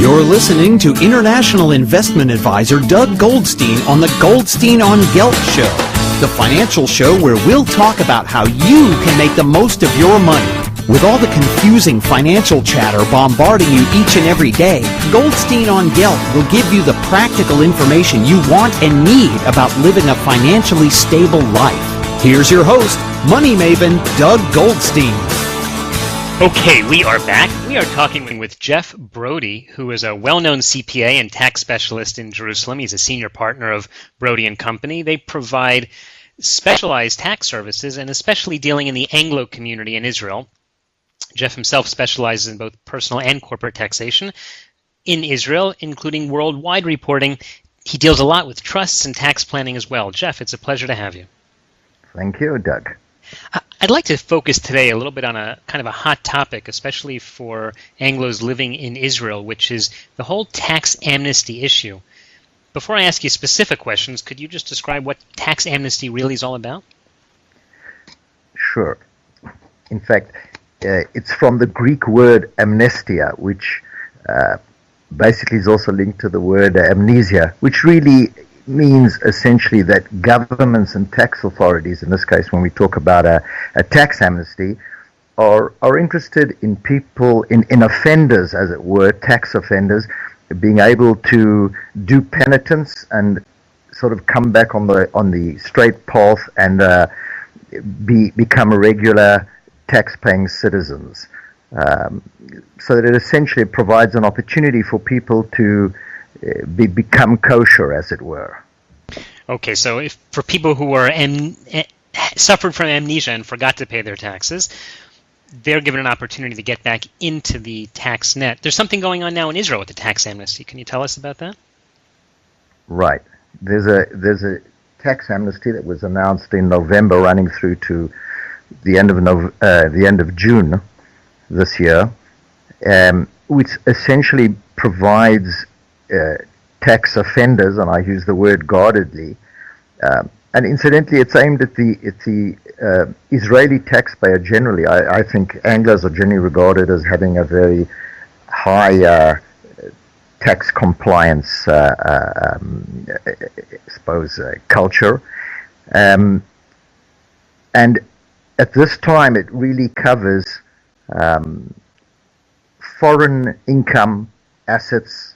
You're listening to international investment advisor Doug Goldstein on the Goldstein on Gelt show, the financial show where we'll talk about how you can make the most of your money. With all the confusing financial chatter bombarding you each and every day, Goldstein on Gelt will give you the practical information you want and need about living a financially stable life. Here's your host, money maven Doug Goldstein. Okay, we are back. We are talking with Jeff Broide, who is a well-known CPA and tax specialist in Jerusalem. He's a senior partner of Broide and Co. They provide specialized tax services and especially dealing in the Anglo community in Israel. Jeff himself specializes in both personal and corporate taxation in Israel, including worldwide reporting. He deals a lot with trusts and tax planning as well. Jeff, it's a pleasure to have you. Thank you, Doug. I'd like to focus today a little bit on a kind of a hot topic, especially for Anglos living in Israel, which is the whole tax amnesty issue. Before I ask you specific questions, could you just describe what tax amnesty really is all about? Sure. In fact, it's from the Greek word amnestia, which basically is also linked to the word amnesia, which really means essentially that governments and tax authorities, in this case when we talk about a tax amnesty, are interested in people, in offenders, as it were, tax offenders, being able to do penitence and sort of come back on the straight path and become regular tax-paying citizens. So that it essentially provides an opportunity for people to become kosher, as it were. Okay, so if for people who are suffered from amnesia and forgot to pay their taxes, they're given an opportunity to get back into the tax net. There's something going on now in Israel with the tax amnesty. Can you tell us about that? Right. There's a tax amnesty that was announced in November, running through to the end of June this year, which essentially provides tax offenders, and I use the word guardedly, and incidentally, it's aimed at the Israeli taxpayer generally. I think Anglos are generally regarded as having a very high tax compliance, culture, and at this time, it really covers foreign income assets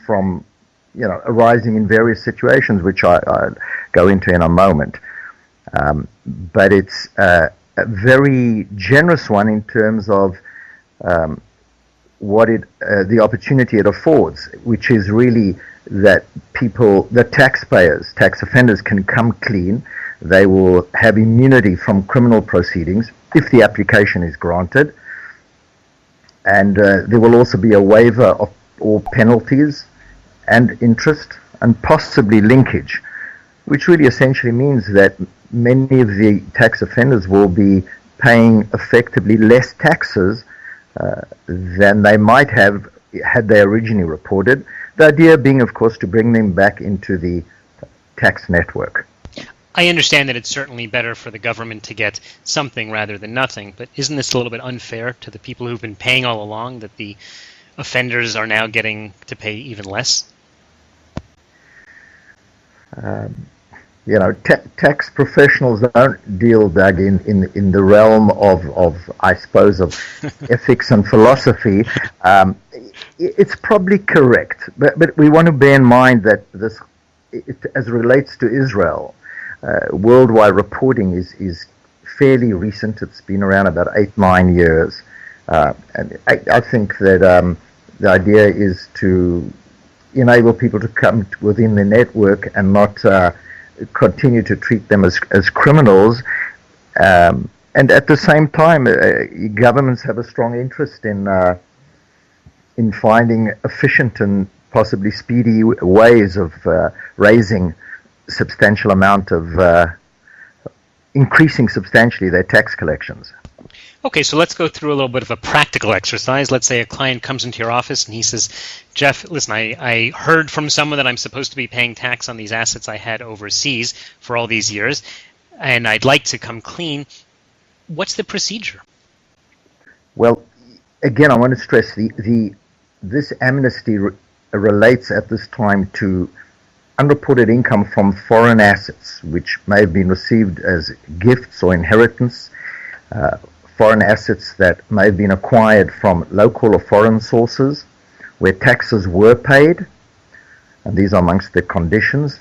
from, arising in various situations, which I'll go into in a moment. But it's a very generous one in terms of what the opportunity it affords, which is really that tax offenders can come clean. They will have immunity from criminal proceedings if the application is granted. And there will also be a waiver of all penalties and interest and possibly linkage, which really essentially means that many of the tax offenders will be paying effectively less taxes than they might have had they originally reported. The idea being, of course, to bring them back into the tax network. I understand that it's certainly better for the government to get something rather than nothing, but isn't this a little bit unfair to the people who've been paying all along, that the offenders are now getting to pay even less? Tax professionals don't deal, Doug, in the realm of I suppose, of ethics and philosophy. It's probably correct, but we want to bear in mind that this, as relates to Israel, worldwide reporting is fairly recent. It's been around about 8-9 years, and I think that the idea is to enable people to come within the network and not continue to treat them as criminals. And at the same time, governments have a strong interest in finding efficient and possibly speedy ways of raising substantial amount of increasing substantially their tax collections. Okay, so let's go through a little bit of a practical exercise. Let's say a client comes into your office and he says, Jeff, listen, I heard from someone that I'm supposed to be paying tax on these assets I had overseas for all these years, and I'd like to come clean. What's the procedure? Well, again, I want to stress the this amnesty relates at this time to unreported income from foreign assets, which may have been received as gifts or inheritance, foreign assets that may have been acquired from local or foreign sources, where taxes were paid, and these are amongst the conditions,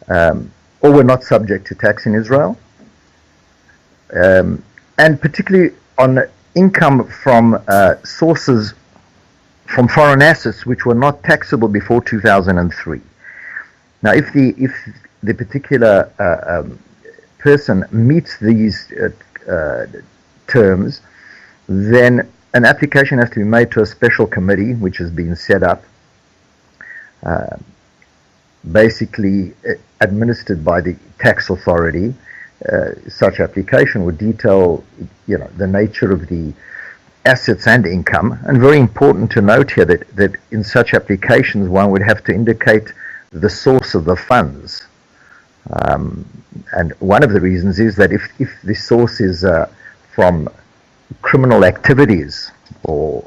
or were not subject to tax in Israel, and particularly on income from sources from foreign assets which were not taxable before 2003. Now, if the particular person meets these terms, then an application has to be made to a special committee which has been set up, basically administered by the tax authority. Such application would detail, the nature of the assets and income. And very important to note here that in such applications one would have to indicate the source of the funds. And one of the reasons is that if the source is from criminal activities or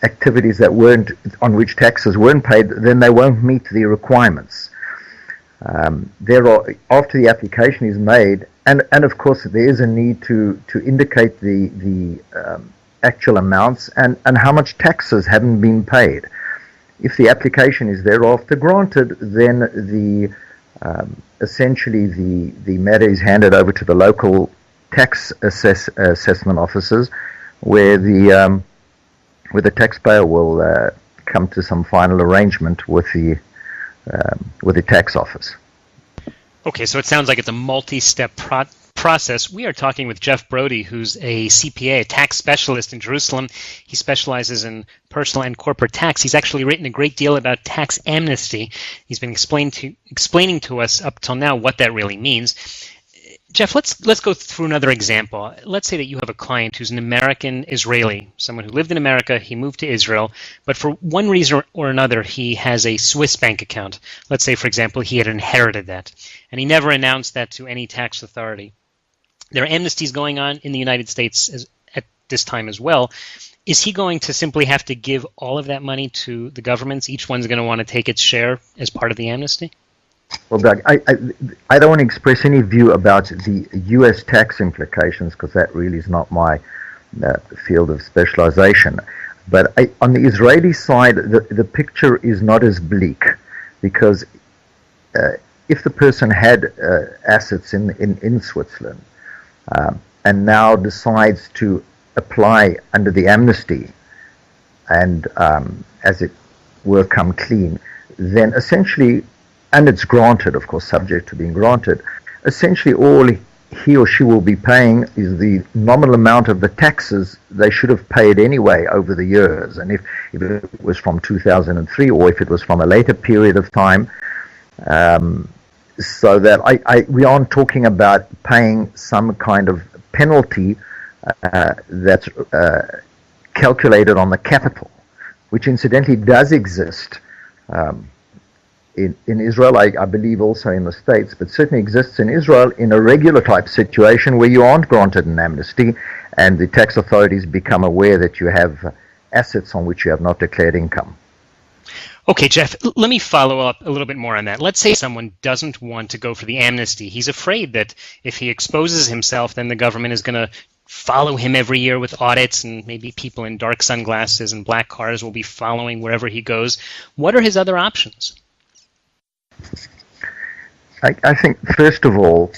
activities that weren't, on which taxes weren't paid, then they won't meet the requirements. After the application is made, and of course there is a need to indicate the actual amounts and how much taxes haven't been paid. If the application is thereafter granted, then essentially the matter is handed over to the local tax assessment officers, where the taxpayer will come to some final arrangement with the tax office. Okay, so it sounds like it's a multi-step process. We are talking with Jeff Broide, who's a CPA, a tax specialist in Jerusalem. He specializes in personal and corporate tax. He's actually written a great deal about tax amnesty. He's been explaining to us up till now what that really means. Jeff, let's go through another example. Let's say that you have a client who's an American Israeli, someone who lived in America, he moved to Israel, but for one reason or another, he has a Swiss bank account. Let's say, for example, he had inherited that, and he never announced that to any tax authority. There are amnesties going on in the United States at this time as well. Is he going to simply have to give all of that money to the governments? Each one's going to want to take its share as part of the amnesty? Well, Doug, I don't want to express any view about the U.S. tax implications, because that really is not my field of specialization. But on the Israeli side, the picture is not as bleak, because if the person had assets in Switzerland and now decides to apply under the amnesty and, as it were, come clean, then essentially, and it's granted, of course, subject to being granted, essentially all he or she will be paying is the nominal amount of the taxes they should have paid anyway over the years. And if it was from 2003 or if it was from a later period of time, so that we aren't talking about paying some kind of penalty that's calculated on the capital, which incidentally does exist in Israel, I believe also in the States, but certainly exists in Israel in a regular type situation where you aren't granted an amnesty and the tax authorities become aware that you have assets on which you have not declared income. Okay, Jeff, let me follow up a little bit more on that. Let's say someone doesn't want to go for the amnesty. He's afraid that if he exposes himself, then the government is going to follow him every year with audits, and maybe people in dark sunglasses and black cars will be following wherever he goes. What are his other options? I think, first of all,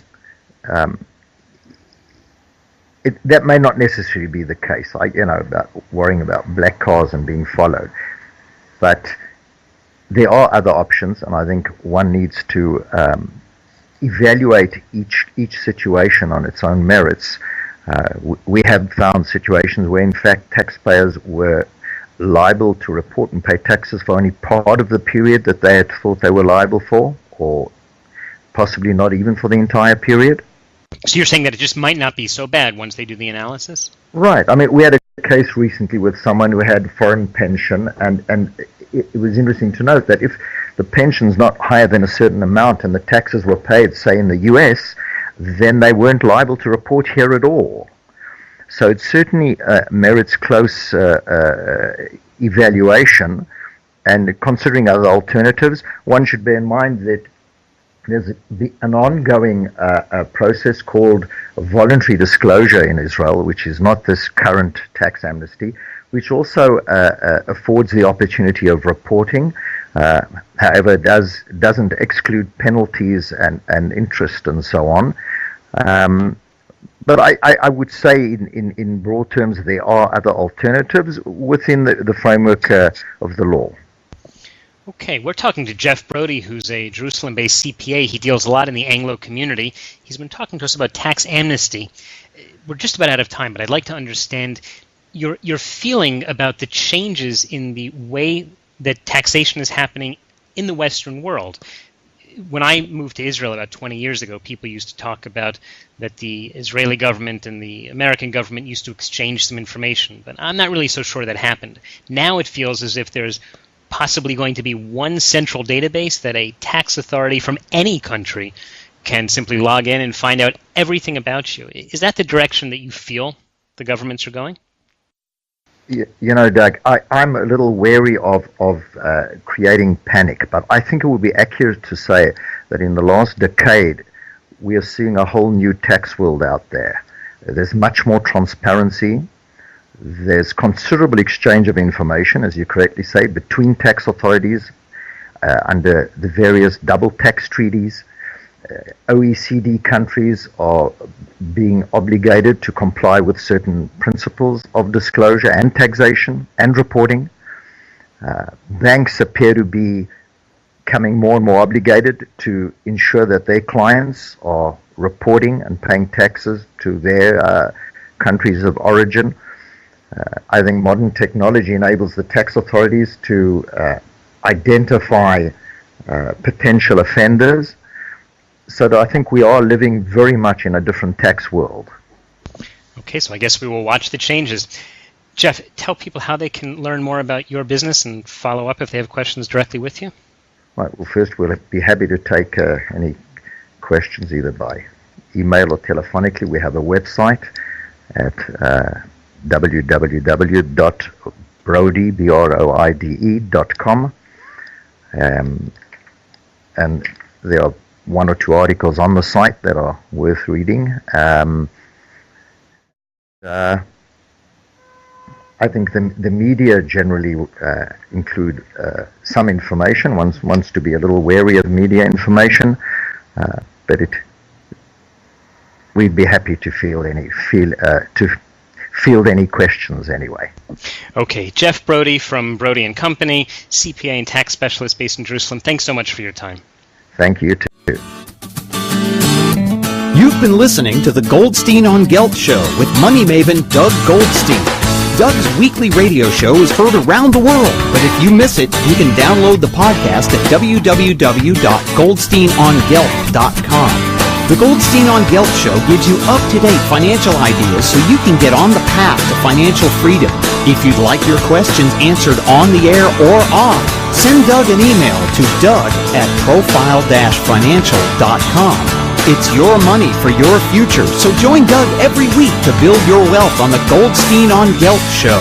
that may not necessarily be the case. About worrying about black cars and being followed, but there are other options, and I think one needs to evaluate each situation on its own merits. We have found situations where, in fact, taxpayers were liable to report and pay taxes for only part of the period that they had thought they were liable for, or possibly not even for the entire period. So you're saying that it just might not be so bad once they do the analysis? Right. I mean, we had a case recently with someone who had foreign pension, and it was interesting to note that if the pension's not higher than a certain amount and the taxes were paid, say, in the US, then they weren't liable to report here at all. So it certainly merits close evaluation and considering other alternatives, one should bear in mind that there's an ongoing process called voluntary disclosure in Israel, which is not this current tax amnesty, which also affords the opportunity of reporting. However, it doesn't exclude penalties and interest and so on. But I would say in broad terms there are other alternatives within the framework of the law. Okay, we're talking to Jeff Broide, who's a Jerusalem-based CPA. He deals a lot in the Anglo community. He's been talking to us about tax amnesty. We're just about out of time, but I'd like to understand your feeling about the changes in the way that taxation is happening in the Western world. When I moved to Israel about 20 years ago, people used to talk about that the Israeli government and the American government used to exchange some information, but I'm not really so sure that happened. Now it feels as if there's possibly going to be one central database that a tax authority from any country can simply log in and find out everything about you. Is that the direction that you feel the governments are going? You know, Doug, I'm a little wary of creating panic, but I think it would be accurate to say that in the last decade, we are seeing a whole new tax world out there. There's much more transparency. There's considerable exchange of information, as you correctly say, between tax authorities under the various double tax treaties. OECD countries are being obligated to comply with certain principles of disclosure and taxation and reporting. Banks appear to be becoming more and more obligated to ensure that their clients are reporting and paying taxes to their countries of origin. I think modern technology enables the tax authorities to identify potential offenders. So that I think we are living very much in a different tax world. Okay, so I guess we will watch the changes. Jeff, tell people how they can learn more about your business and follow up if they have questions directly with you. Right, well, first we'll be happy to take any questions either by email or telephonically. We have a website at www.broide.com, and there are one or two articles on the site that are worth reading. I think the media generally include some information. One wants to be a little wary of media information, but we'd be happy to field any questions anyway. Okay, Jeff Broide from Broide and Company, CPA and tax specialist based in Jerusalem. Thanks so much for your time. Thank you too. You've been listening to the Goldstein on Gelt show with money maven Doug Goldstein. Doug's weekly radio show is heard around the world, but if you miss it, you can download the podcast at www.goldsteinongelt.com. The Goldstein on Gelt show gives you up-to-date financial ideas so you can get on the path to financial freedom. If you'd like your questions answered on the air or off, send Doug an email to doug@profile-financial.com. It's your money for your future, so join Doug every week to build your wealth on the Goldstein on Gelt show.